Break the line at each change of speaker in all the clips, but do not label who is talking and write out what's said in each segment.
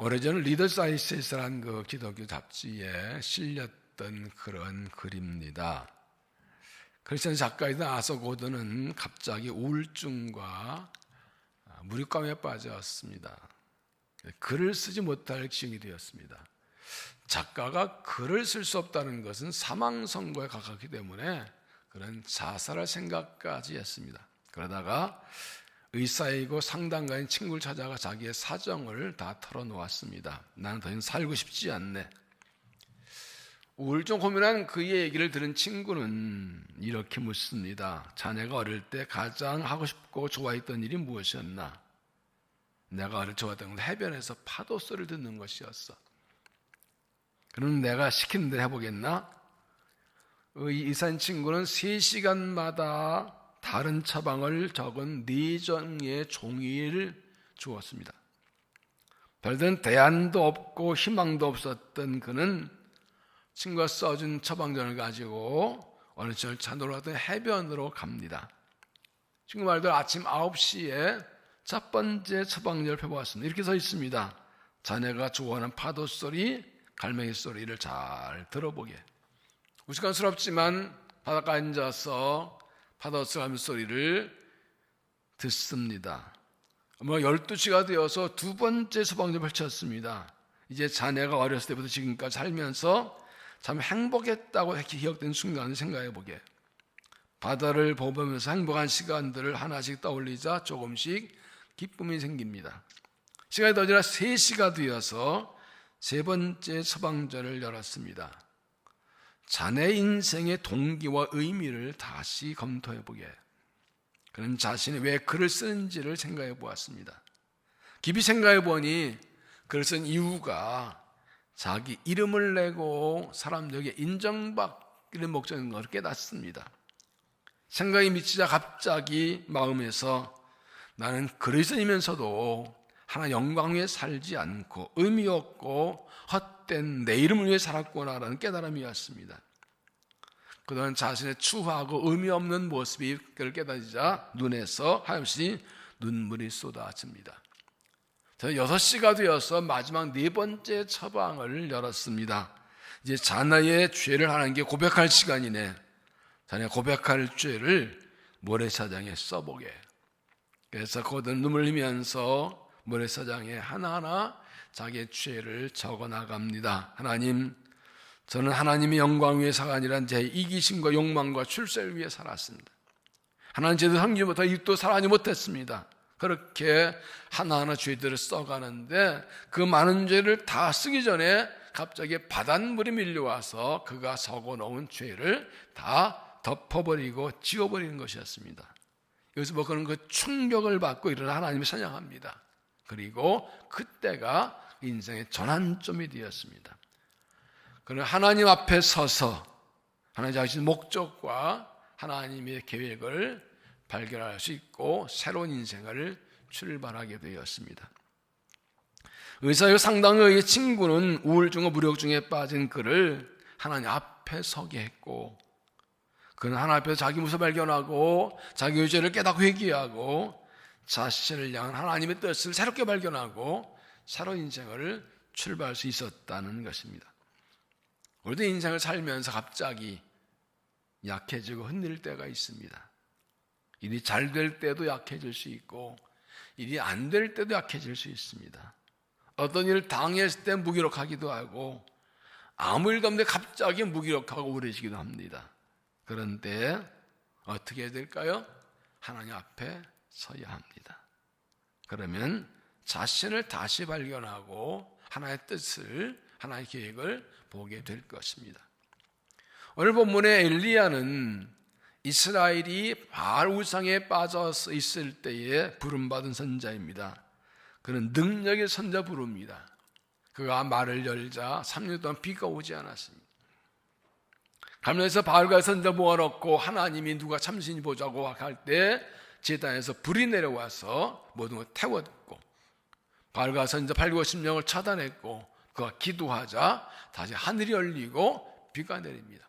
오래전 리더스 아이시스라는 그 기독교 잡지에 실렸던 그런 글입니다. 크리스천 작가이던 아서 고든은 갑자기 우울증과 무력감에 빠졌습니다. 글을 쓰지 못할 지경이 되었습니다. 작가가 글을 쓸 수 없다는 것은 사망 선고에 가깝기 때문에 그런 자살할 생각까지 했습니다. 그러다가 의사이고 상담가인 친구를 찾아가 자기의 사정을 다 털어놓았습니다. 나는 더 이상 살고 싶지 않네. 우울증 고민한 그의 얘기를 들은 친구는 이렇게 묻습니다. 자네가 어릴 때 가장 하고 싶고 좋아했던 일이 무엇이었나? 내가 어릴 때 좋아했던 건 해변에서 파도 소리를 듣는 것이었어. 그럼 내가 시키는 대로 해보겠나? 이산 친구는 3시간마다 다른 처방을 적은 4장의 종이를 주었습니다. 별다른 대안도 없고 희망도 없었던 그는 친구가 써준 처방전을 가지고 어느 저녁 자노로 갔던 해변으로 갑니다. 친구 말대로 아침 9시에 첫 번째 처방전을 펴보았습니다. 이렇게 써 있습니다. 자네가 좋아하는 파도 소리, 갈매기 소리를 잘 들어보게. 우스꽝스럽지만 바닷가에 앉아서 파도 소리를 듣습니다. 12시가 되어서 두 번째 처방전을 펼쳤습니다. 이제 자네가 어렸을 때부터 지금까지 살면서 참 행복했다고 기억된 순간을 생각해 보게. 바다를 보면서 행복한 시간들을 하나씩 떠올리자 조금씩 기쁨이 생깁니다. 시간이 더 지나 3시가 되어서 세 번째 처방전을 열었습니다. 자네 인생의 동기와 의미를 다시 검토해 보게. 그는 자신이 왜 글을 쓰는지를 생각해 보았습니다. 깊이 생각해 보니 글을 쓴 이유가 자기 이름을 내고 사람들에게 인정받기를 목적인 것을 깨닫습니다. 생각이 미치자 갑자기 마음에서 나는 그리스도이면서도 하나 영광 위에 살지 않고 의미 없고 헛된 내 이름을 위해 살았구나라는 깨달음이 왔습니다. 그동안 자신의 추하고 의미 없는 모습이 그를 깨달으자 눈에서 하염없이 눈물이 쏟아집니다. 저는 6시가 되어서 마지막 4번째 처방을 열었습니다. 이제 자네의 죄를 하나님께 고백할 시간이네. 자네 고백할 죄를 모래사장에 써보게. 그래서 고든 눈물 흘리면서 모래사장에 하나하나 자기의 죄를 적어 나갑니다. 하나님, 저는 하나님의 영광 위해 살아 아니라 제 이기심과 욕망과 출세를 위해 살았습니다. 하나님 제대로 섬기지 못하고 입도 살아가지 못했습니다. 그렇게 하나하나 죄들을 써가는데 그 많은 죄를 다 쓰기 전에 갑자기 바닷물이 밀려와서 그가 적어놓은 죄를 다 덮어버리고 지워버리는 것이었습니다. 여기서 그는 그 충격을 받고 일어나 하나님을 찬양합니다. 그리고 그때가 인생의 전환점이 되었습니다. 그는 하나님 앞에 서서 하나님 자신의 목적과 하나님의 계획을 발견할 수 있고 새로운 인생을 출발하게 되었습니다. 의사의 상당의 친구는 우울증과 무력증에 빠진 그를 하나님 앞에 서게 했고, 그는 하나님 앞에서 자기 모습을 발견하고 자기 죄를 깨닫고 회개하고 자신을 향한 하나님의 뜻을 새롭게 발견하고 새로운 인생을 출발할 수 있었다는 것입니다. 우리도 인생을 살면서 갑자기 약해지고 흔들릴 때가 있습니다. 일이 잘 될 때도 약해질 수 있고 일이 안 될 때도 약해질 수 있습니다. 어떤 일을 당했을 때 무기력하기도 하고 아무 일도 없는데 갑자기 무기력하고 우울해지기도 합니다. 그런데 어떻게 해야 될까요? 하나님 앞에 서야 합니다. 그러면 자신을 다시 발견하고 하나님의 뜻을, 하나님의 계획을 보게 될 것입니다. 오늘 본문의 엘리야는 이스라엘이 바알 우상에 빠져 있을 때에 부름받은 선자입니다. 그는 능력의 선자 부릅니다. 그가 말을 열자 3년 동안 비가 오지 않았습니다. 가면에서 바알과 선자 모아놓고 하나님이 누가 참신히 보자고 할 때 제단에서 불이 내려와서 모든 걸 태웠고 바알과 선자 850명을 차단했고 그가 기도하자 다시 하늘이 열리고 비가 내립니다.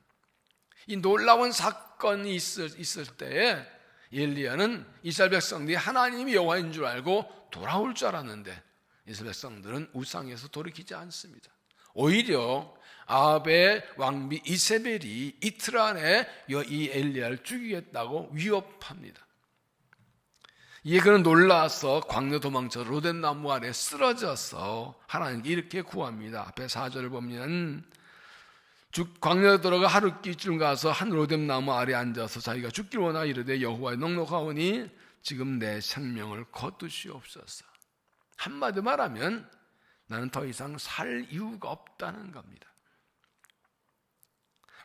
이 놀라운 사건이 있을 때에 엘리야는 이스라엘 백성들이 하나님이 여호와인 줄 알고 돌아올 줄 알았는데 이스라엘 백성들은 우상에서 돌이키지 않습니다. 오히려 아합의 왕비 이세벨이 이틀 안에 이 엘리야를 죽이겠다고 위협합니다. 이에 그는 놀라서 광야 도망쳐 로뎀나무 아래 쓰러져서 하나님께 이렇게 구합니다. 앞에 4절을 보면 광야에 들어가 하룻기쯤 가서 한 로뎀나무 아래 앉아서 자기가 죽기를 원하여 이르되 여호와의 넉넉하오니 지금 내 생명을 거두시옵소서. 한마디 말하면 나는 더 이상 살 이유가 없다는 겁니다.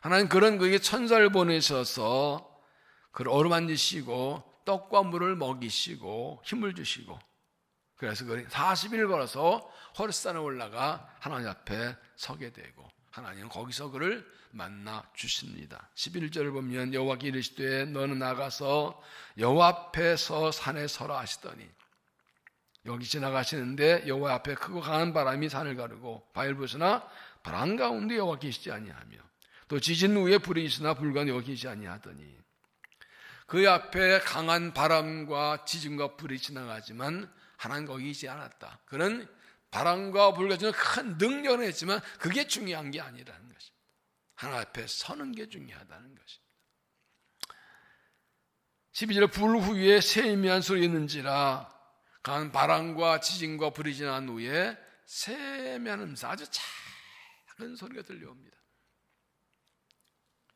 하나님 그런 그에게 천사를 보내셔서 그를 어루만지시고 떡과 물을 먹이시고 힘을 주시고, 그래서 그를 40일 걸어서 호르산에 올라가 하나님 앞에 서게 되고 하나님은 거기서 그를 만나 주십니다. 11절을 보면 여호와께 이르시되 너는 나가서 여호와 앞에서 산에 서라 하시더니, 여기 지나가시는데 여호와 앞에 크고 강한 바람이 산을 가르고 바일부스나 바람 가운데 여호와 계시지 아니하며 또 지진 후에 불이 있으나 불과 여호와 계시지 아니하더니, 그 앞에 강한 바람과 지진과 불이 지나가지만 하나님 거기 있지 않았다. 그는 바람과 불과 지나 큰 능력을 했지만 그게 중요한 게 아니라는 것입니다. 하나님 앞에 서는 게 중요하다는 것입니다. 12절에 불 후에 세미한 소리 있는지라, 강한 바람과 지진과 불이 지난 후에 세미한 음성, 아주 작은 소리가 들려옵니다.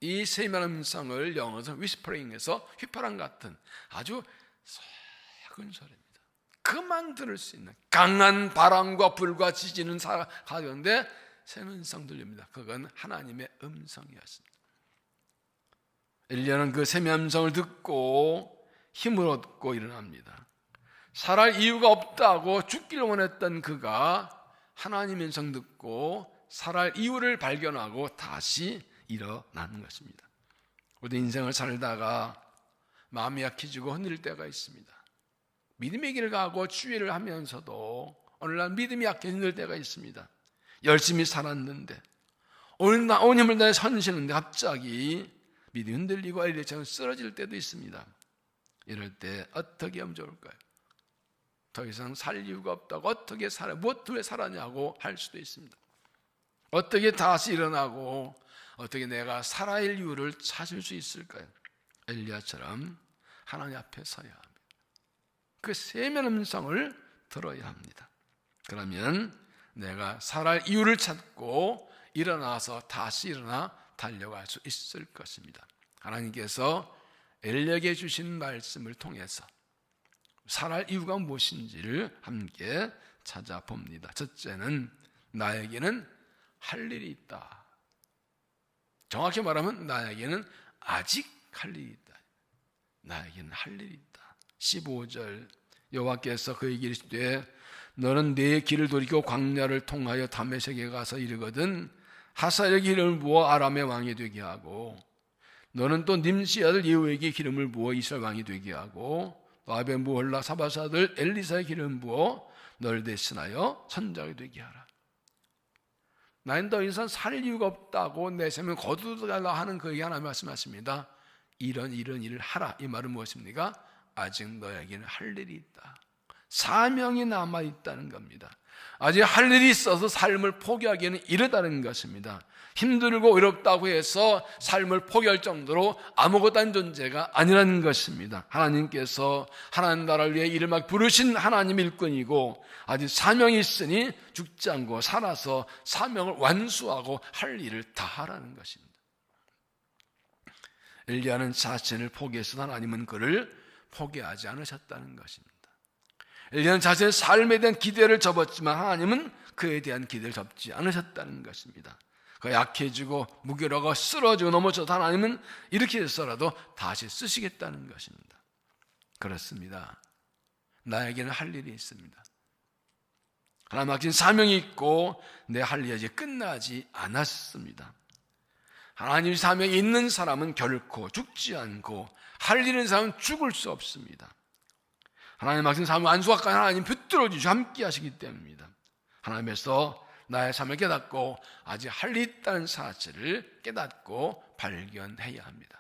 이 세미한 음성을 영어에서 위스퍼링에서 휘파람 같은 아주 작은 소리입니다. 그만 들을 수 있는 강한 바람과 불과 지진은 가는데 세미한 음성 들립니다. 그건 하나님의 음성이었습니다. 엘리야는 그 세미한 음성을 듣고 힘을 얻고 일어납니다. 살할 이유가 없다고 죽기를 원했던 그가 하나님의 음성 듣고 살할 이유를 발견하고 다시 일어나는 것입니다. 우리 인생을 살다가 마음이 약해지고 흔들릴 때가 있습니다. 믿음의 길을 가고 주의를 하면서도 어느 날 믿음이 약해질 때가 있습니다. 열심히 살았는데 온 힘을 다해 선시는데 갑자기 믿음이 흔들리고 엘리야처럼 쓰러질 때도 있습니다. 이럴 때 어떻게 하면 좋을까요? 더 이상 살 이유가 없다고 어떻게 살아, 무엇 왜 살았냐고 할 수도 있습니다. 어떻게 다시 일어나고 어떻게 내가 살아야 할 이유를 찾을 수 있을까요? 엘리야처럼 하나님 앞에 서야 합니다. 그 세미한 음성을 들어야 합니다. 그러면 내가 살아야 할 이유를 찾고 일어나서 다시 일어나 달려갈 수 있을 것입니다. 하나님께서 엘리야에게 주신 말씀을 통해서 살아갈 이유가 무엇인지를 함께 찾아봅니다. 첫째는 나에게는 할 일이 있다. 정확히 말하면 나에게는 아직 할 일이 있다. 나에게는 할 일이 있다. 15절 여호와께서 그에게 이르시되 너는 내 길을 돌이켜 광야를 통하여 다메섹에 가서 이르거든 하사엘에게 기름을 부어 아람의 왕이 되게 하고 너는 또 님시 아들 예후에게 기름을 부어 이스라엘 왕이 되게 하고 또 아벤 무홀라 사바스 아들 엘리사의 기름을 부어 너를 대신하여 선지자가 되게 하라. 나는 더 이상 살 이유가 없다고 내 생명을 거두달라 하는 그에게 하나님 말씀하십니다. 이런 일을 하라. 이 말은 무엇입니까? 아직 너에게는 할 일이 있다. 사명이 남아있다는 겁니다. 아직 할 일이 있어서 삶을 포기하기에는 이르다는 것입니다. 힘들고 어렵다고 해서 삶을 포기할 정도로 아무것도 아닌 존재가 아니라는 것입니다. 하나님께서 하나님 나라를 위해 이름을 부르신 하나님 일꾼이고 아직 사명이 있으니 죽지 않고 살아서 사명을 완수하고 할 일을 다 하라는 것입니다. 엘리야는 자신을 포기해서 하나님은 그를 포기하지 않으셨다는 것입니다. 엘리야는 자신의 삶에 대한 기대를 접었지만 하나님은 그에 대한 기대를 접지 않으셨다는 것입니다. 그가 약해지고 무기력하고 쓰러지고 넘어져도 하나님은 이렇게 해서라도 다시 쓰시겠다는 것입니다. 그렇습니다. 나에게는 할 일이 있습니다. 하나님 맡긴 사명이 있고 내 할 일이 아직 끝나지 않았습니다. 하나님 사명이 있는 사람은 결코 죽지 않고 할 일 있는 사람은 죽을 수 없습니다. 하나님 맡긴 사명 안수하까 하나님 붙들어 주시고 함께 하시기 때문입니다. 하나님께서 나의 삶을 깨닫고 아직 할 일 있다는 사실을 깨닫고 발견해야 합니다.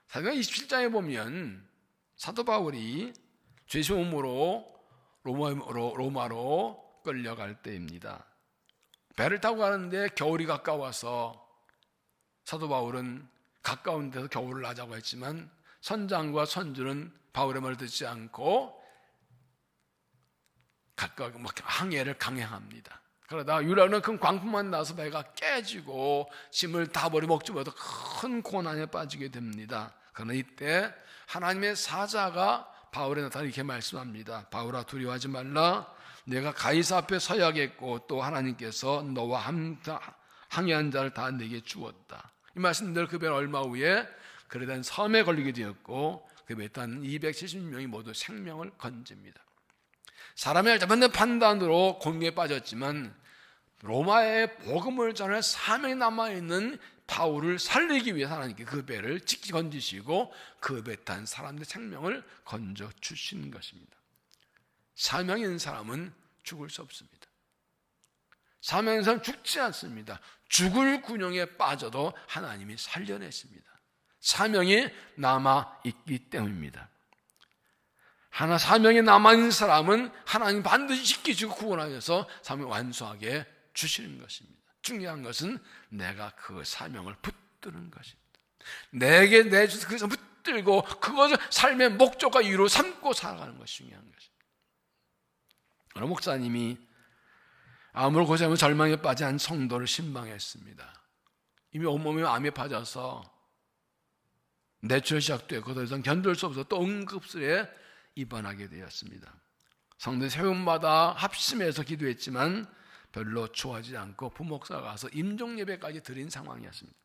사도행전 27장에 보면 사도 바울이 죄수음으로 로마로 끌려갈 때입니다. 배를 타고 가는데 겨울이 가까워서 사도 바울은 가까운 데서 겨울을 나자고 했지만 선장과 선주는 바울의 말을 듣지 않고 각각 항해를 강행합니다. 그러다 유라는 큰 광풍만 나서 배가 깨지고 짐을 다 버리고 먹지 못해서 큰 고난에 빠지게 됩니다. 그러나 이때 하나님의 사자가 바울에 나타나 이렇게 말씀합니다. 바울아, 두려워하지 말라. 내가 가이사 앞에 서야겠고 또 하나님께서 너와 항해한 자를 다 내게 주었다. 이 말씀대로 그 배는 얼마 후에 그레단 섬에 걸리게 되었고 그 배에 탄 270명이 모두 생명을 건집니다. 사람의 잘못된 판단으로 공경에 빠졌지만 로마의 복음을 전할 사명이 남아있는 바울을 살리기 위해 하나님께 그 배를 지키 건지시고 그 배에 탄 사람들의 생명을 건져 주시는 것입니다. 사명이 있는 사람은 죽을 수 없습니다. 사명이 있는 사람은 죽지 않습니다. 죽을 군용에 빠져도 하나님이 살려냈습니다. 사명이 남아있기 때문입니다. 하나 사명이 남아있는 사람은 하나님 반드시 지키시고 구원하여서 사명을 완수하게 주시는 것입니다. 중요한 것은 내가 그 사명을 붙드는 것입니다. 내게 내주셔서 그것을 붙들고 그것을 삶의 목적과 이유로 삼고 살아가는 것이 중요한 것입니다. 어느 목사님이 암으로 고생하며 절망에 빠진 한 성도를 신방했습니다. 이미 온몸이 암에 빠져서 뇌출혈 시작되었고 더 이상 견딜 수 없어서 또 응급실에 입원하게 되었습니다. 성도 세 번마다 합심해서 기도했지만 별로 좋아지지 않고 부목사가 가서 임종 예배까지 드린 상황이었습니다.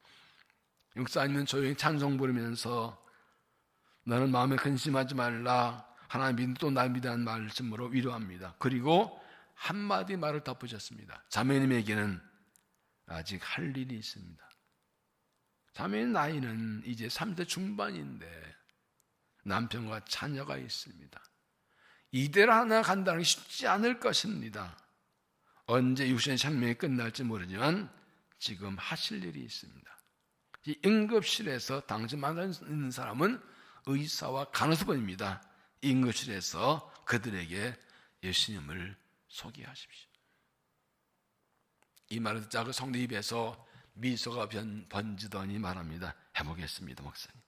목사님은 조용히 찬송 부르면서 너는 마음에 근심하지 말라, 하나님 또 날 믿으라는 말씀으로 위로합니다. 그리고 한마디 말을 덧붙였습니다. 자매님에게는 아직 할 일이 있습니다. 자매님 나이는 이제 30대 중반인데 남편과 자녀가 있습니다. 이대로 하나 간다는 게 쉽지 않을 것입니다. 언제 육신의 생명이 끝날지 모르지만 지금 하실 일이 있습니다. 이 응급실에서 당신 만나는 사람은 의사와 간호사분입니다. 응급실에서 그들에게 예수님을 소개하십시오. 이 말을 듣자 그 성도 입에서 미소가 번지더니 말합니다. 해보겠습니다, 목사님.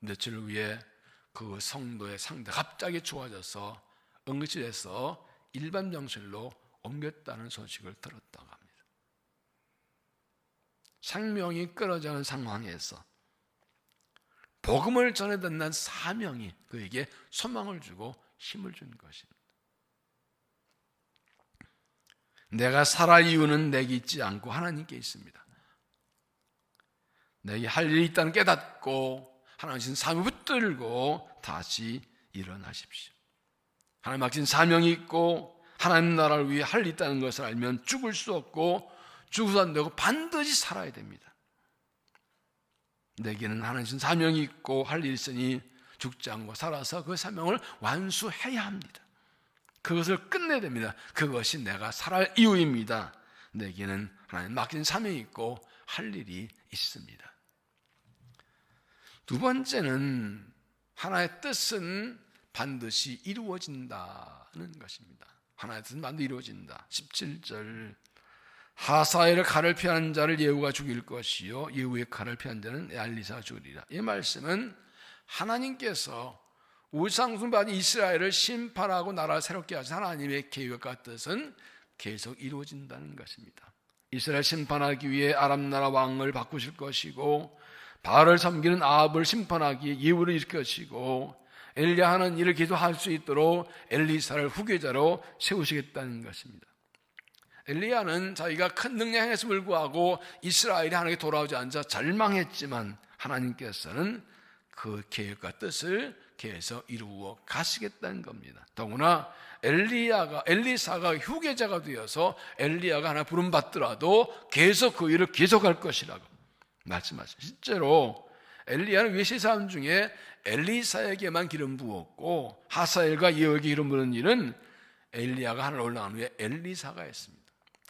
며칠 후에 그 성도의 상태가 갑자기 좋아져서 응급실에서 일반 병실로 옮겼다는 소식을 들었다고 합니다. 생명이 끊어지는 상황에서 복음을 전해 듣는 사명이 그에게 소망을 주고 힘을 준 것입니다. 내가 살아갈 이유는 내게 있지 않고 하나님께 있습니다. 내게 할 일이 있다는 깨닫고 하나님 사명을 붙들고 다시 일어나십시오. 하나님 맡긴 사명이 있고 하나님 나라를 위해 할 일이 있다는 것을 알면 죽을 수 없고 죽어도 안 되고 반드시 살아야 됩니다. 내게는 하나님 사명이 있고 할 일이 있으니 죽지 않고 살아서 그 사명을 완수해야 합니다. 그것을 끝내야 됩니다. 그것이 내가 살아갈 이유입니다. 내게는 하나님 맡긴 사명이 있고 할 일이 있습니다. 두 번째는 하나의 뜻은 반드시 이루어진다는 것입니다. 하나의 뜻은 반드시 이루어진다. 17절 하사엘의 칼을 피하는 자를 예후가 죽일 것이요 예후의 칼을 피한 자는 엘리사가 죽으리라. 이 말씀은 하나님께서 우상숭배하는 이스라엘을 심판하고 나라를 새롭게 하신 하나님의 계획과 뜻은 계속 이루어진다는 것입니다. 이스라엘 심판하기 위해 아람 나라 왕을 바꾸실 것이고 바알을 섬기는 아합을 심판하기 위해 예후를 일으킬 것이고 엘리야는 이를 기도할 수 있도록 엘리사를 후계자로 세우시겠다는 것입니다. 엘리야는 자기가 큰 능력 행했음을 불구하고 이스라엘이 하나님께 돌아오지 않자 절망했지만 하나님께서는 그 계획과 뜻을 계속 이루어 가시겠다는 겁니다. 더구나 엘리사가 후계자가 되어서 엘리야가 하나 부름받더라도 계속 그 일을 계속할 것이라고 말씀하셨습니다. 실제로 엘리야는 외세 사람 중에 엘리사에게만 기름 부었고 하사엘과 예후에게 기름 부는 일은 엘리야가 하늘 올라간 후에 엘리사가 했습니다.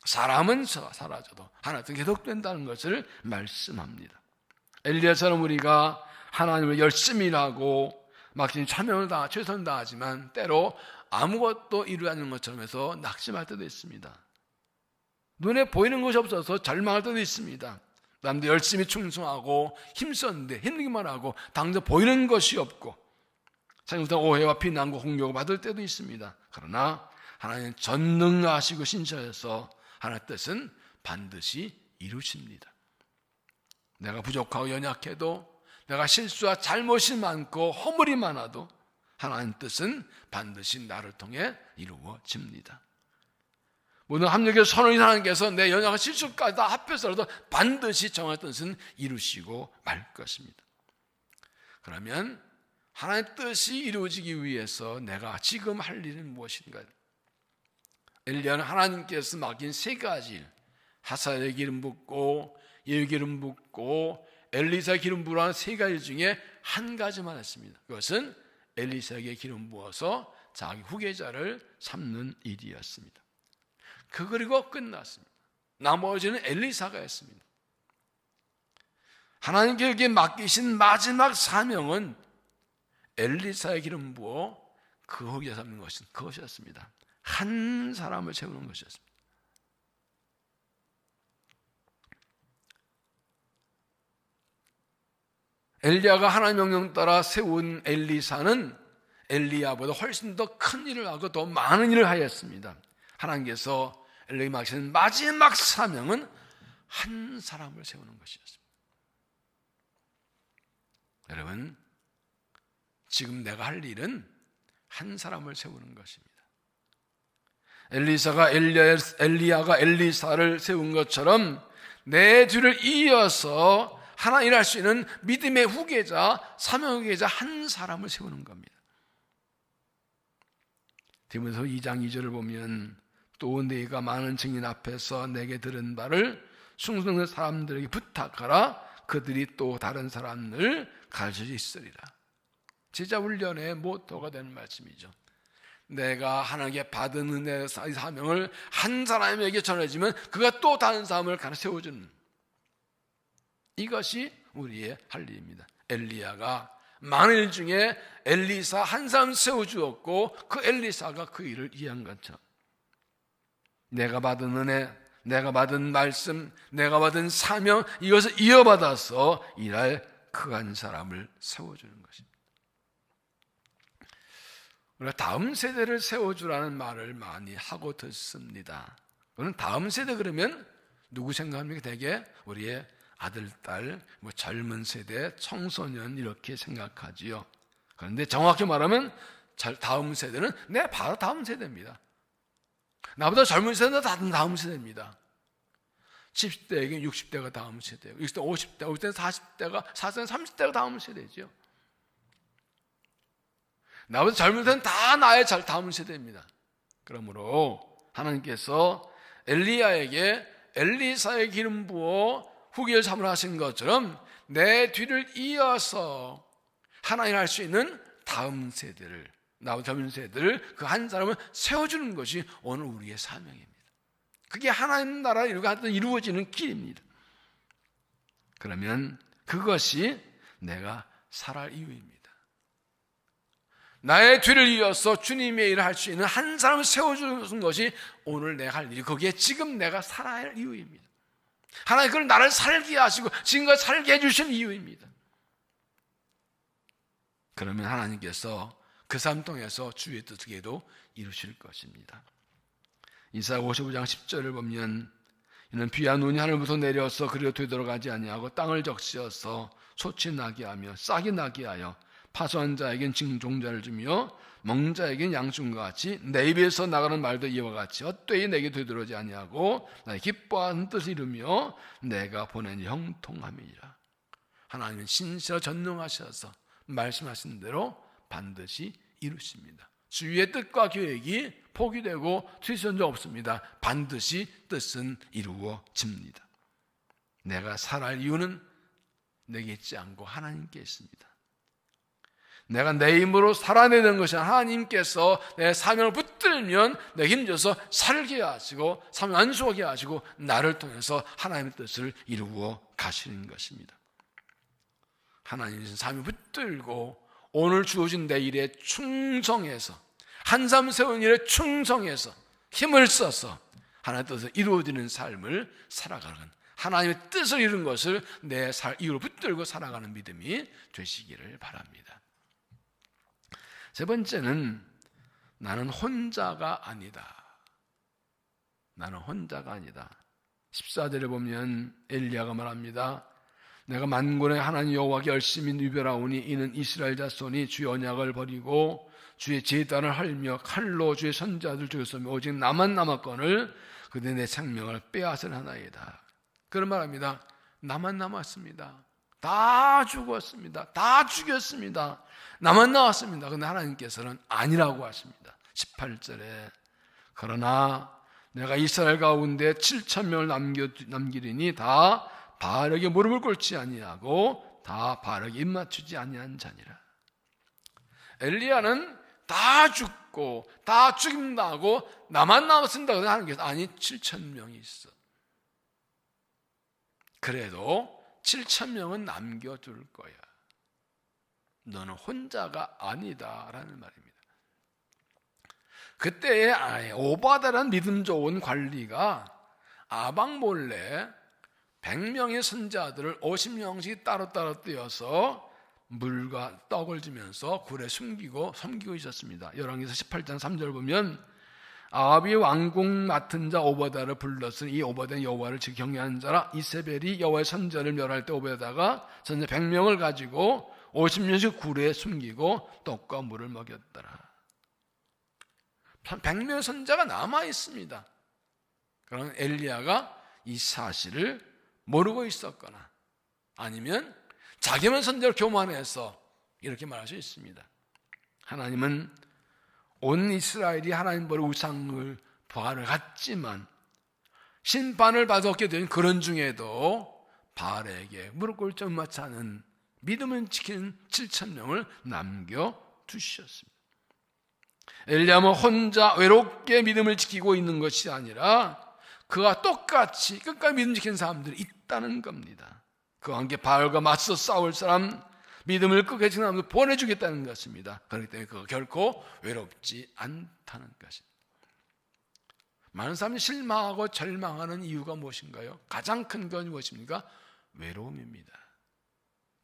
사람은 사라져도 하나도 계속된다는 것을 말씀합니다. 엘리야처럼 우리가 하나님을 열심히 일하고 막신 최선을 다하지만 때로 아무것도 이루지 않는 것처럼 해서 낙심할 때도 있습니다. 눈에 보이는 것이 없어서 절망할 때도 있습니다. 남도 열심히 충성하고 힘썼는데 힘들기만 하고 당장 보이는 것이 없고 자기부터 오해와 비난과 공격을 받을 때도 있습니다. 그러나 하나님은 전능하시고 신실하셔서 하나님의 뜻은 반드시 이루십니다. 내가 부족하고 연약해도, 내가 실수와 잘못이 많고 허물이 많아도 하나님 뜻은 반드시 나를 통해 이루어집니다. 모든 합력의 선언인 하나님께서 내 연약한 실수까지 다 합해서라도 반드시 정한 뜻은 이루시고 말 것입니다. 그러면 하나님의 뜻이 이루어지기 위해서 내가 지금 할 일은 무엇인가? 엘리야는 하나님께서 맡긴 세 가지 일, 하사엘의 기름 붓고 예후 기름 붓고 엘리사 기름 부으라는 세 가지 중에 한 가지만 했습니다. 그것은 엘리사에게 기름 부어서 자기 후계자를 삼는 일이었습니다. 그리고 끝났습니다. 나머지는 엘리사가 했습니다. 하나님께 맡기신 마지막 사명은 엘리사의 기름 부어 그 후계자 삼는 그것이었습니다. 한 사람을 세우는 것이었습니다. 엘리야가 하나님 명령 따라 세운 엘리사는 엘리야보다 훨씬 더 큰 일을 하고 더 많은 일을 하였습니다. 하나님께서 엘리야에게 맡기신 마지막 사명은 한 사람을 세우는 것이었습니다. 여러분, 지금 내가 할 일은 한 사람을 세우는 것입니다. 엘리야가 엘리사를 세운 것처럼 내 뒤를 이어서 하나 일할 수 있는 믿음의 후계자, 사명 후계자 한 사람을 세우는 겁니다. 디모데서 2장 2절을 보면 또 네가 많은 증인 앞에서 내게 들은 바를 충성된 사람들에게 부탁하라. 그들이 또 다른 사람을 가르쳐 있으리라. 제자 훈련의 모토가 되는 말씀이죠. 내가 하나님께 받은 은혜의 사명을 한 사람에게 전해지면 그가 또 다른 사람을 가르쳐 세워주는, 이것이 우리의 할 일입니다. 엘리야가 많은 일 중에 엘리사 한 사람 세워주었고 그 엘리사가 그 일을 이해한 것처럼 내가 받은 은혜, 내가 받은 말씀, 내가 받은 사명, 이것을 이어받아서 일할 그 한 사람을 세워주는 것입니다. 우리가 다음 세대를 세워주라는 말을 많이 하고 듣습니다. 그는 다음 세대 그러면 누구 생각합니까? 대개 우리의 아들, 딸, 젊은 세대, 청소년 이렇게 생각하지요. 그런데 정확히 말하면 다음 세대는 바로 다음 세대입니다. 나보다 젊은 세대는 다 다음 세대입니다. 70대에게 60대가 다음 세대고 60대, 50대, 50대는 40대가 40대, 30대가 다음 세대죠. 나보다 젊은 세대는 다 나의 다음 세대입니다. 그러므로 하나님께서 엘리야에게 엘리사의 기름 부어 후계를 삼으라 하신 것처럼 내 뒤를 이어서 하나님 할 수 있는 다음 세대를, 나보다 젊은 세대를 그 한 사람을 세워주는 것이 오늘 우리의 사명입니다. 그게 하나님 나라를 이루어지는 길입니다. 그러면 그것이 내가 살아갈 이유입니다. 나의 뒤를 이어서 주님의 일을 할 수 있는 한 사람을 세워주는 것이 오늘 내가 할 일이, 거기에 지금 내가 살아야 할 이유입니다. 하나님 그걸 나를 살게 하시고 지금까지 살게 해주신 이유입니다. 그러면 하나님께서 그 삶 통해서 주의 뜻에도 이루실 것입니다. 이사야 55장 10절을 보면 이는 비와 눈이 하늘부터 내려서 그리로 되돌아가지 아니하고 땅을 적시어서 소치 나게 하며 싹이 나게 하여 파수한 자에겐 징종자를 주며 먹는 자에겐 양순과 같이 내 입에서 나가는 말도 이와 같이 헛되이 내게 되돌아오지 아니하고 나의 기뻐하는 뜻을 이루며 내가 보낸 형통함이라. 하나님은 신실하고 전능하셔서 말씀하신 대로 반드시 이루십니다. 주의 뜻과 계획이 포기되고 뒤처진 적 없습니다. 반드시 뜻은 이루어집니다. 내가 살아갈 이유는 내게 있지 않고 하나님께 있습니다. 내가 내 힘으로 살아내는 것이 하나님께서 내 사명을 붙들면 내 힘줘서 살게 하시고 사명 안수하게 하시고 나를 통해서 하나님의 뜻을 이루어 가시는 것입니다. 하나님의 사명을 붙들고 오늘 주어진 내 일에 충성해서, 한삼 세운 일에 충성해서 힘을 써서 하나님의 뜻을 이루어지는 삶을 살아가는, 하나님의 뜻을 이룬 것을 내 입으로 붙들고 살아가는 믿음이 되시기를 바랍니다. 세 번째는 나는 혼자가 아니다. 나는 혼자가 아니다. 14절에 보면 엘리야가 말합니다. 내가 만군의 하나님 여호와께 열심히 유별하오니 이는 이스라엘 자손이 주의 언약을 버리고 주의 제단을 헐며 칼로 주의 선자들 죽였으며 오직 나만 남았거늘 그들이 내 생명을 빼앗을 하나이다. 그런 말합니다. 나만 남았습니다. 다 죽었습니다. 다 죽였습니다. 나만 나왔습니다. 그런데 하나님께서는 아니라고 하십니다. 18절에 그러나 내가 이스라엘 가운데 7,000명을 남기리니 다 바알에게 무릎을 꿇지 아니하고 다 바알에게 입맞추지 아니한 자니라. 엘리야는 다 죽고 다 죽임당하고 나만 남았습니다. 그런데 하나님께서 아니 7,000명이 있어. 그래도 7,000명은 남겨둘 거야. 너는 혼자가 아니다라는 말입니다. 그때의 오바다라는 믿음 좋은 관리가 아방 몰래 100명의 선자들을 50명씩 따로따로 떼어서 물과 떡을 주면서 굴에 숨기고 섬기고 있었습니다. 열왕기서 18장 3절 보면 아합이 왕궁 맡은 자 오바다를 불렀으니 이 오바다는 여호와를 경외하는 자라. 이세벨이 여호와의 선자를 멸할 때 오바다가 선자 100명을 가지고 50년씩 굴에 숨기고 떡과 물을 먹였더라. 100명의 선자가 남아 있습니다. 그러나 엘리야가 이 사실을 모르고 있었거나 아니면 자기만 선자를 교만해서 이렇게 말할 수 있습니다. 하나님은 온 이스라엘이 하나님 보러 우상을 바알을 갔지만 심판을 받았게 된 그런 중에도 바알에게 무릎 꿇지 않은 믿음을 지키는 7,000명을 남겨두셨습니다. 엘리야는 혼자 외롭게 믿음을 지키고 있는 것이 아니라 그와 똑같이 끝까지 믿음 지키는 사람들이 있다는 겁니다. 그와 함께 바알과 맞서 싸울 사람, 믿음을 끝까지 지키는 사람들 보내주겠다는 것입니다. 그렇기 때문에 그가 결코 외롭지 않다는 것입니다. 많은 사람이 실망하고 절망하는 이유가 무엇인가요? 가장 큰 건 무엇입니까? 외로움입니다.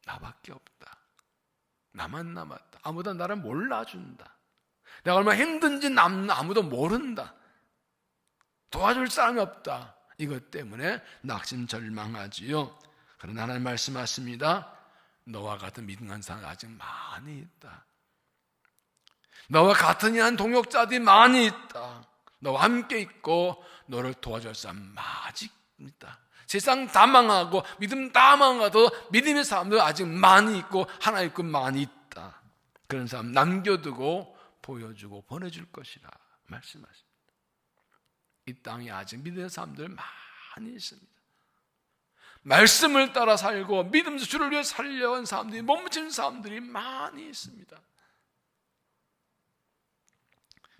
나밖에 없다. 나만 남았다. 아무도 나를 몰라준다. 내가 얼마나 힘든지 아무도 모른다. 도와줄 사람이 없다. 이것 때문에 낙심절망하지요. 그러나 하나님 말씀하십니다. 너와 같은 믿음한 사람이 아직 많이 있다. 너와 같은 한 동역자들이 많이 있다. 너와 함께 있고 너를 도와줄 사람 아직 있다. 세상 다 망하고 믿음 다 망하도 믿음의 사람들 아직 많이 있고 하나 있고 많이 있다. 그런 사람 남겨두고 보여주고 보내줄 것이라 말씀하십니다. 이 땅에 아직 믿음의 사람들 많이 있습니다. 말씀을 따라 살고 믿음에서 주를 위해 살려온 사람들이 몸부치는 사람들이 많이 있습니다.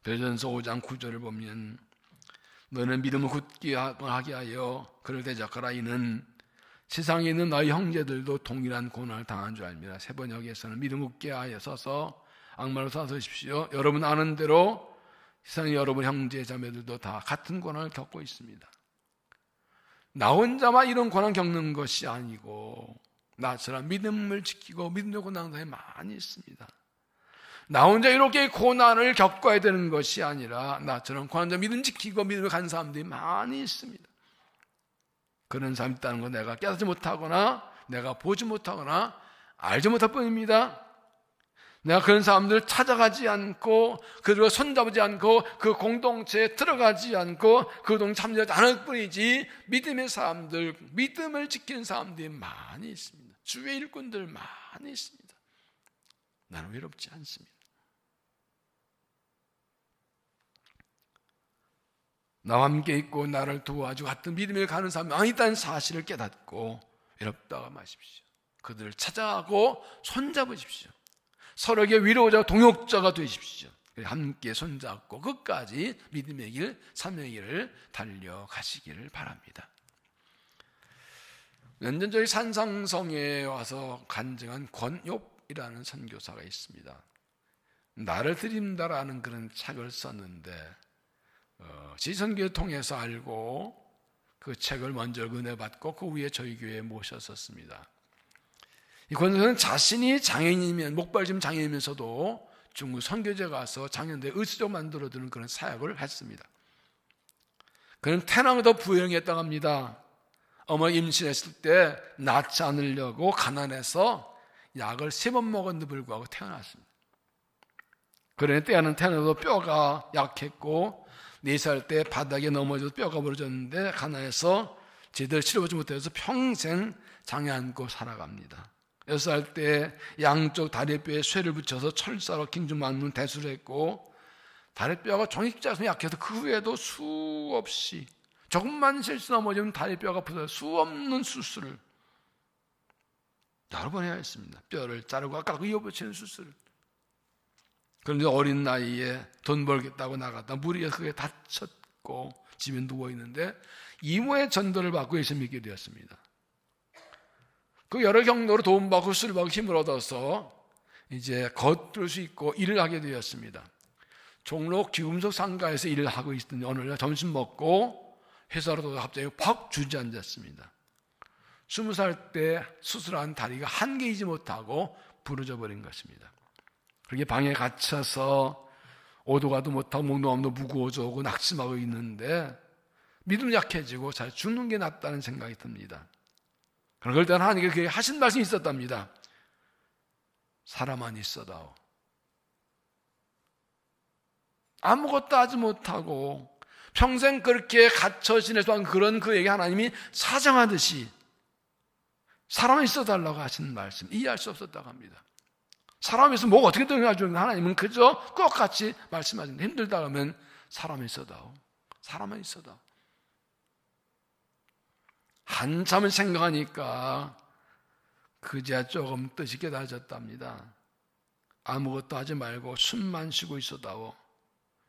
베드로전서 5장 9절을 보면 너는 믿음을 굳게 하게 하여 그를 대적하라. 이는 세상에 있는 너희 형제들도 동일한 고난을 당한 줄 알미라. 세 번역에서는 믿음 굳게 하여 서서 악마로 사서십시오. 여러분 아는 대로 세상에 여러분 형제 자매들도 다 같은 고난을 겪고 있습니다. 나 혼자만 이런 고난 겪는 것이 아니고 나처럼 믿음을 지키고 믿음의 고난을 당하는 사람이 많이 있습니다. 나 혼자 이렇게 고난을 겪어야 되는 것이 아니라 나처럼 고난자 믿음 지키고 믿음을 가는 사람들이 많이 있습니다. 그런 사람이 있다는 건 내가 깨닫지 못하거나 내가 보지 못하거나 알지 못할 뿐입니다. 내가 그런 사람들을 찾아가지 않고 그들과 손잡지 않고 그 공동체에 들어가지 않고 그 동체에 참여하지 않을 뿐이지 믿음의 사람들, 믿음을 지키는 사람들이 많이 있습니다. 주의 일꾼들 많이 있습니다. 나는 외롭지 않습니다. 나와 함께 있고 나를 도와주고 같은 믿음에 가는 사람이 많이 있다는 사실을 깨닫고 외롭다고 마십시오. 그들을 찾아가고 손잡으십시오. 서로에게 위로자 동역자가 되십시오. 함께 손잡고 끝까지 믿음의 길, 삶의 길을 달려가시기를 바랍니다. 몇 년 전에 산상성에 와서 간증한 권욕 이라는 선교사가 있습니다. 나를 드립니다라는 그런 책을 썼는데 지선교회 통해서 알고 그 책을 먼저 은혜 받고 그 위에 저희 교회에 모셨었습니다. 이 권사는 자신이 장애인이면 목발좀 장애인이면서도 중국 선교제 가서 장애인들 의식적 만들어주는 그런 사역을 했습니다. 그는 태남에도 부영했다고 합니다. 어머니 임신했을 때 낳지 않으려고 가난해서 약을 3번 먹었는데 불구하고 태어났습니다. 그러니 때는 태어나도 뼈가 약했고 4살 때 바닥에 넘어져서 뼈가 부러졌는데 가난해서 제대로 치료받지 못해서 평생 장애 안고 살아갑니다. 6살 때 양쪽 다리뼈에 쇠를 붙여서 철사로 긴줄 막는 대수를 했고 다리뼈가 종이자서 약해서 그 후에도 수없이 조금만 실수 넘어지면 다리뼈가 부서져 수 없는 수술을 여러 번 해야 했습니다. 뼈를 자르고 깎고 이어붙이는 수술을. 그런데 어린 나이에 돈 벌겠다고 나갔다 무리에 크게 다쳤고 집에 누워있는데 이모의 전도를 받고 예수 믿게 되었습니다. 그 여러 경로로 도움받고 수술받고 힘을 얻어서 이제 걷을 수 있고 일을 하게 되었습니다. 종로 귀금속 상가에서 일을 하고 있던 어느 날 점심 먹고 회사로 돌아가 갑자기 팍 주저앉았습니다. 20살 때 수술한 다리가 한 개이지 못하고 부러져 버린 것입니다. 그렇게 방에 갇혀서 오도 가도 못하고 목놓음도 무거워져 오고 낙심하고 있는데 믿음 약해지고 잘 죽는 게 낫다는 생각이 듭니다. 그럴 때는 하나님께 하신 말씀이 있었답니다. 사람만 있어다오. 아무것도 하지 못하고 평생 그렇게 갇혀 지낼 동안 그런 그에게 하나님이 사정하듯이 사람만 있어달라고 하시는 말씀 이해할 수 없었다고 합니다. 사람이 있으면 뭐가 어떻게 되는가 하나님은 그저 똑같이 말씀하시는데 힘들다 하면 사람만 있어다오. 사람만 있어다오. 한참을 생각하니까 그제야 조금 뜻이 깨달아졌답니다. 아무것도 하지 말고 숨만 쉬고 있어다오.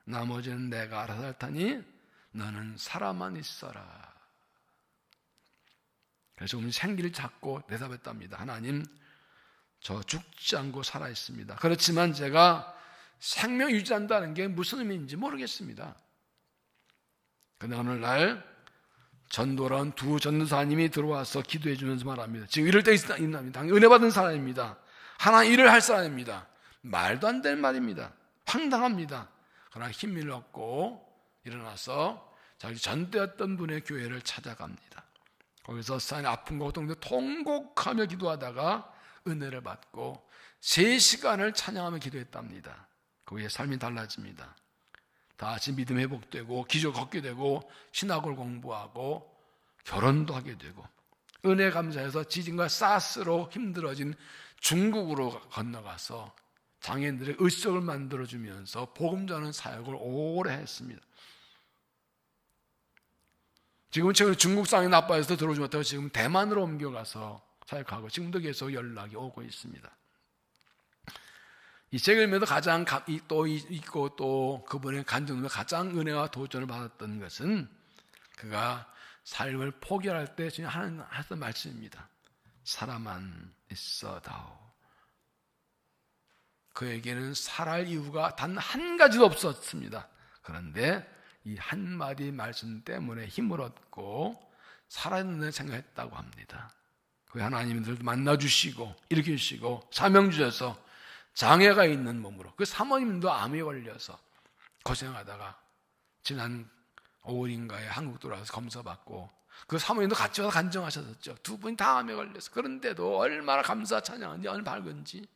나머지는 내가 알아서 할 테니 너는 살아만 있어라. 그래서 오늘 생기를 잡고 대답했답니다. 하나님, 저 죽지 않고 살아있습니다. 그렇지만 제가 생명 유지한다는 게 무슨 의미인지 모르겠습니다. 그런데 어느 날 전도란 두 전도사님이 들어와서 기도해 주면서 말합니다. 지금 이럴 때 있답니다. 은혜 받은 사람입니다. 하나님 일을 할 사람입니다. 말도 안 되는 말입니다. 황당합니다. 그러나 힘을 얻고 일어나서 자기 전도했던 분의 교회를 찾아갑니다. 거기서 쌓인 아픔과 고통도 통곡하며 기도하다가 은혜를 받고 3시간을 찬양하며 기도했답니다. 그의 삶이 달라집니다. 다시 믿음 회복되고 기적 걷게 되고 신학을 공부하고 결혼도 하게 되고 은혜 감사해서 지진과 사스로 힘들어진 중국으로 건너가서 장애인들의 의식을 만들어주면서 복음 전하는 사역을 오래 했습니다. 지금은 최근에 중국 상황이 나빠져서 들어오지 못하고 지금 대만으로 옮겨가서 사역하고 지금도 계속 연락이 오고 있습니다. 이 책을 읽으면서 가장 또 그분의 간증으로 가장 은혜와 도전을 받았던 것은 그가 삶을 포기할 때 하던 말씀입니다. 사람만 있어다오. 그에게는 살아갈 이유가 단 한 가지도 없었습니다. 그런데 이 한마디 말씀 때문에 힘을 얻고 살아있는 생각했다고 합니다. 그 하나님들도 만나주시고 일으키시고 사명 주셔서 장애가 있는 몸으로 그 사모님도 암에 걸려서 고생하다가 지난 5월인가에 한국 돌아와서 검사받고 그 사모님도 같이 와서 간증하셨었죠. 두 분이 다 암에 걸려서 그런데도 얼마나 감사 찬양한지 얼마나 밝은지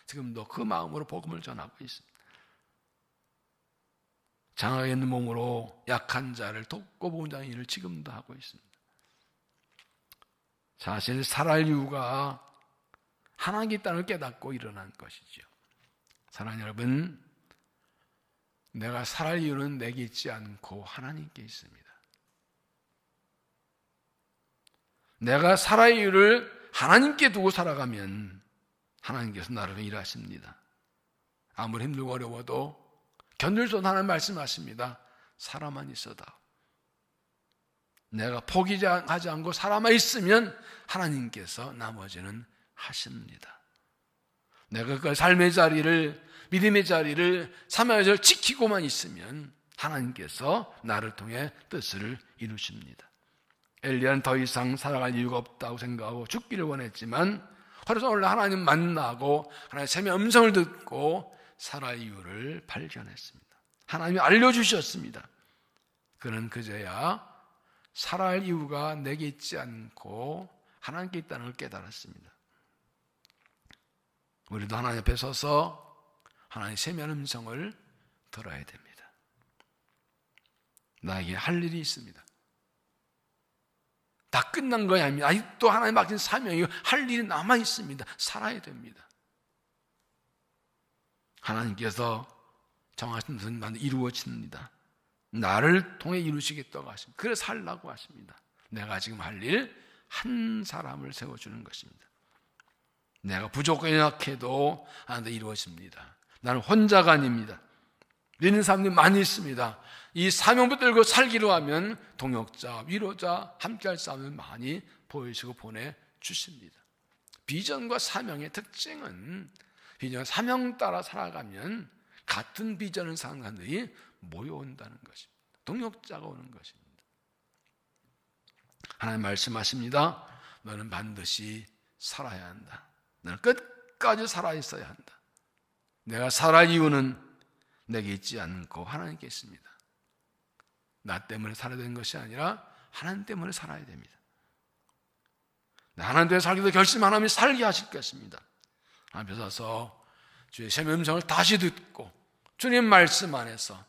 지금도 그 마음으로 복음을 전하고 있습니다. 장애가 있는 몸으로 약한 자를 돕고 보호하는 일을 지금도 하고 있습니다. 자신이 살아갈 이유가 하나님께 있다는 걸 깨닫고 일어난 것이죠. 사랑하는 여러분, 내가 살아갈 이유는 내게 있지 않고 하나님께 있습니다. 내가 살아갈 이유를 하나님께 두고 살아가면 하나님께서 나를 일하십니다. 아무리 힘들고 어려워도 견딜 수 없는 하나님 말씀하십니다. 살아만 있어다. 내가 포기하지 않고 살아만 있으면 하나님께서 나머지는 하십니다. 내가 그 삶의 자리를, 믿음의 자리를, 사명의 자리를 지키고만 있으면 하나님께서 나를 통해 뜻을 이루십니다. 엘리야는 더 이상 살아갈 이유가 없다고 생각하고 죽기를 원했지만 그래서 오늘 하나님 만나고 하나님의 생명의 음성을 듣고 살아갈 이유를 발견했습니다. 하나님이 알려주셨습니다. 그는 그제야 살아갈 이유가 내게 있지 않고 하나님께 있다는 걸 깨달았습니다. 우리도 하나님 앞에 서서 하나님의 생명의 음성을 들어야 됩니다. 나에게 할 일이 있습니다. 다 끝난 거야 아닙니다. 아직도 하나님 맡긴 사명이 할 일이 남아 있습니다. 살아야 됩니다. 하나님께서 정하신 것은 이루어집니다. 나를 통해 이루시겠다고 하십니다. 그래서 살라고 하십니다. 내가 지금 할 일 한 사람을 세워주는 것입니다. 내가 부족하고 연약해도 하나님도 이루어집니다. 나는 혼자가 아닙니다. 믿는 사람들이 많이 있습니다. 이 사명 붙들고 살기로 하면 동역자, 위로자, 함께할 사람을 많이 보이시고 보내주십니다. 비전과 사명의 특징은 비전과 사명 따라 살아가면 같은 비전을 사는 사람들이 모여온다는 것입니다. 동역자가 오는 것입니다. 하나님 말씀하십니다. 너는 반드시 살아야 한다. 너는 끝까지 살아있어야 한다. 내가 살아갈 이유는 내게 있지 않고 하나님께 있습니다. 나 때문에 살아야 되는 것이 아니라 하나님 때문에 살아야 됩니다. 하나님 때문에 살기도 결심 하나님이 살게 하실 것입니다. 하나님 앞에 서서 주의 생명의 음성을 다시 듣고 주님 말씀 안에서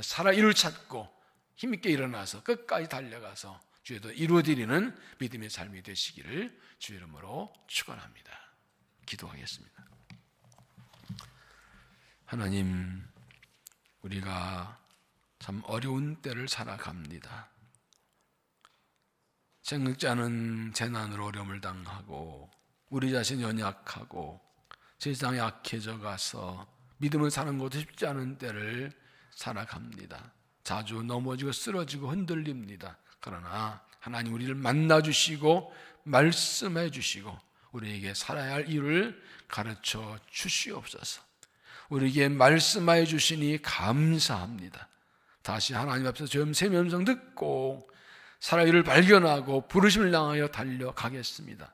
살아 이룰 찾고 힘있게 일어나서 끝까지 달려가서 주의 도 이루어드리는 믿음의 삶이 되시기를 주의 이름으로 축원합니다. 기도하겠습니다. 하나님, 우리가 참 어려운 때를 살아갑니다. 생각지 않은 재난으로 어려움을 당하고 우리 자신 연약하고 세상에 약해져 가서 믿음을 사는 것도 쉽지 않은 때를 살아갑니다. 자주 넘어지고 쓰러지고 흔들립니다. 그러나 하나님 우리를 만나주시고 말씀해 주시고 우리에게 살아야 할 이유를 가르쳐 주시옵소서. 우리에게 말씀하여 주시니 감사합니다. 다시 하나님 앞에서 주의 생명의 음성 듣고 살아야 이유를 발견하고 부르심을 향하여 달려가겠습니다.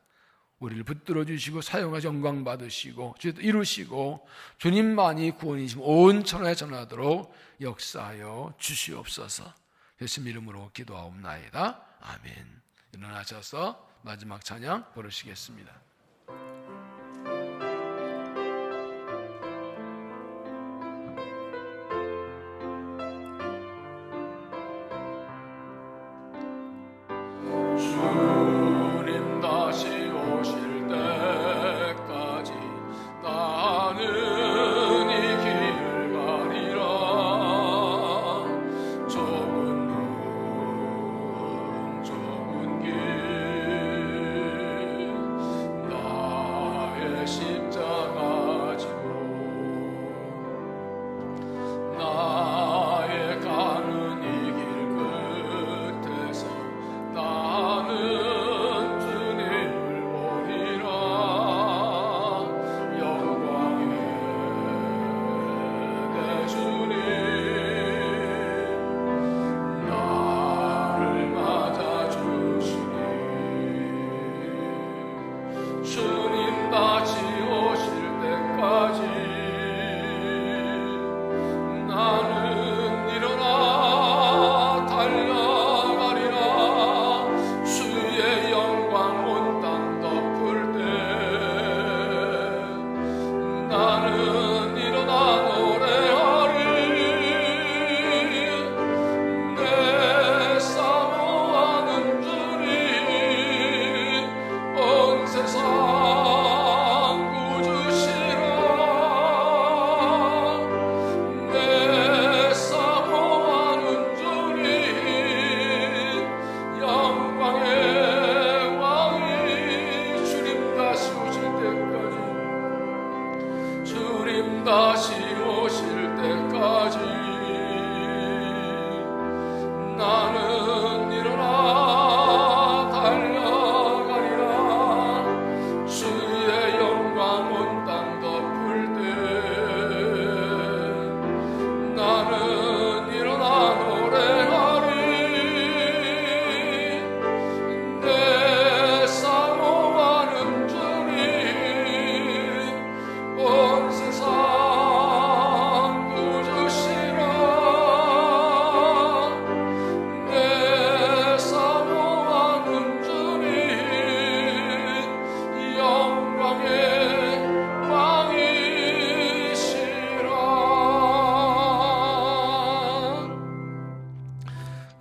우리를 붙들어 주시고 사용하여 영광 받으시고 주도 이루시고 주님만이 구원이시며 온 천하에 전하도록 역사하여 주시옵소서. 예수님 이름으로 기도하옵나이다. 아멘. 일어나셔서 마지막 찬양 부르시겠습니다. 주님 다시 오실 때까지 나는 이 길 가리라. 좁은 문 좁은 길 나의 십자가 지고 나의 가는 이 길 끝에서 나는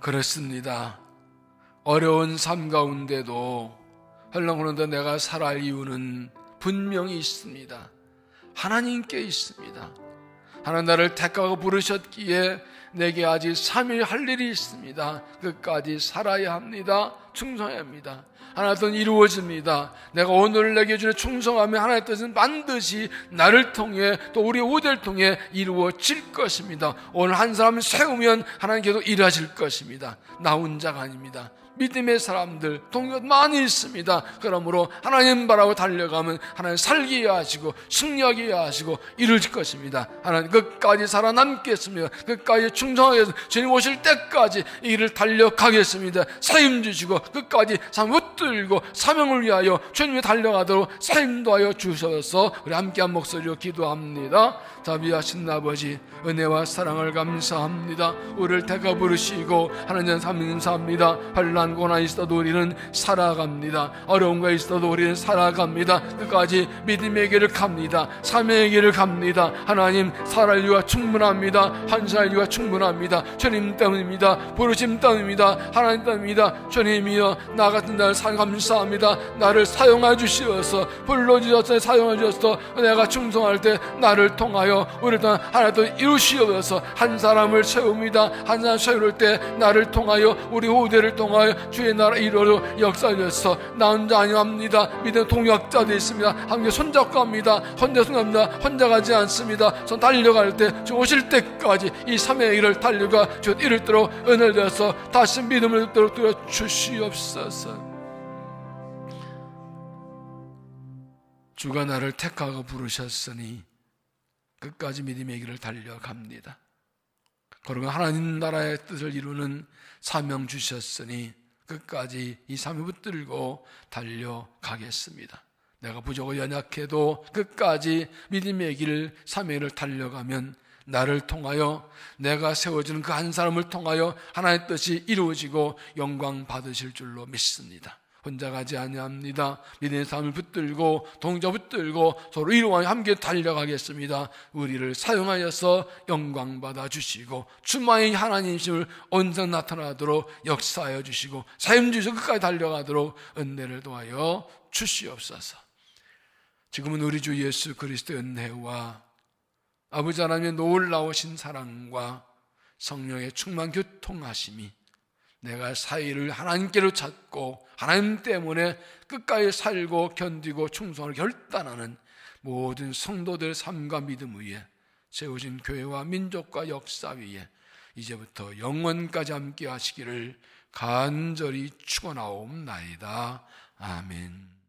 그렇습니다. 어려운 삶 가운데도 헐렁거리는데 내가 살아갈 이유는 분명히 있습니다. 하나님께 있습니다. 하나님 나를 택하고 부르셨기에 내게 아직 3일 할 일이 있습니다. 끝까지 살아야 합니다. 충성해야 합니다. 하나님의 뜻은 이루어집니다. 내가 오늘 내게 주는 충성하면 하나님의 뜻은 반드시 나를 통해 또 우리 후대를 통해 이루어질 것입니다. 오늘 한 사람을 세우면 하나님께서 일하실 것입니다. 나 혼자가 아닙니다. 믿음의 사람들 동료 많이 있습니다. 그러므로 하나님 바라고 달려가면 하나님 살게 하시고 승리하게 하시고 이룰 것입니다. 하나님 끝까지 살아남겠습니다. 끝까지 충성하겠습니다. 주님 오실 때까지 이 길을 달려가겠습니다. 사임 주시고 끝까지 삶 붙들고 사명을 위하여 주님이 달려가도록 사임도 하여 주셔서 우리 함께한 목소리로 기도합니다. 자비하신 아버지, 은혜와 사랑을 감사합니다. 우리를 택하 부르시고 하나님 감사합니다. 환난 고난 있어도 우리는 살아갑니다. 어려운 거 있어도 우리는 살아갑니다. 끝까지 믿음의 길을 갑니다. 사명의 길을 갑니다. 하나님 살아갈 이유가 충분합니다. 한살 이유가 충분합니다. 주님 때문입니다. 부르심 때문입니다. 하나님 때문입니다. 주님이여 나 같은 나를 감사합니다. 나를 사용해 주시어서 불러주셔서 사용해 주셔서 내가 충성할 때 나를 통하여 우리를 통해 하나도 이루시옵소서. 한 사람을 세웁니다. 한 사람 세울 때 나를 통하여 우리 후대를 통하여 주의 나라 이루어 역사하셔서 나 혼자 아니합니다. 믿음 동역자도 있습니다. 함께 손잡고 갑니다. 혼자 손잡니다. 혼자 가지 않습니다. 손 달려갈 때 주 오실 때까지 이 사명의 길을 달려가 주 이르도록 은혜를 주셔서 다시 믿음을 얻도록 되어 주시옵소서. 주가 나를 택하고 부르셨으니 끝까지 믿음의 길을 달려갑니다. 그리고 하나님 나라의 뜻을 이루는 사명 주셨으니 끝까지 이 사명 붙들고 달려가겠습니다. 내가 부족하고 연약해도 끝까지 믿음의 길 사명을 달려가면 나를 통하여 내가 세워지는 그 한 사람을 통하여 하나님의 뜻이 이루어지고 영광 받으실 줄로 믿습니다. 혼자 가지 아니합니다. 믿음의 삶을 붙들고 동자 붙들고 서로 이루어 함께 달려가겠습니다. 우리를 사용하여서 영광 받아 주시고 주만이 하나님이심을 온전 나타나도록 역사하여 주시고 사임 주셔서 끝까지 달려가도록 은혜를 도하여 주시옵소서. 지금은 우리 주 예수 그리스도의 은혜와 아버지 하나님의 놀라우신 사랑과 성령의 충만 교통하심이 내가 사이를 하나님께로 찾고 하나님 때문에 끝까지 살고 견디고 충성을 결단하는 모든 성도들의 삶과 믿음 위에 세워진 교회와 민족과 역사 위에 이제부터 영원까지 함께 하시기를 간절히 축원하옵나이다. 아멘.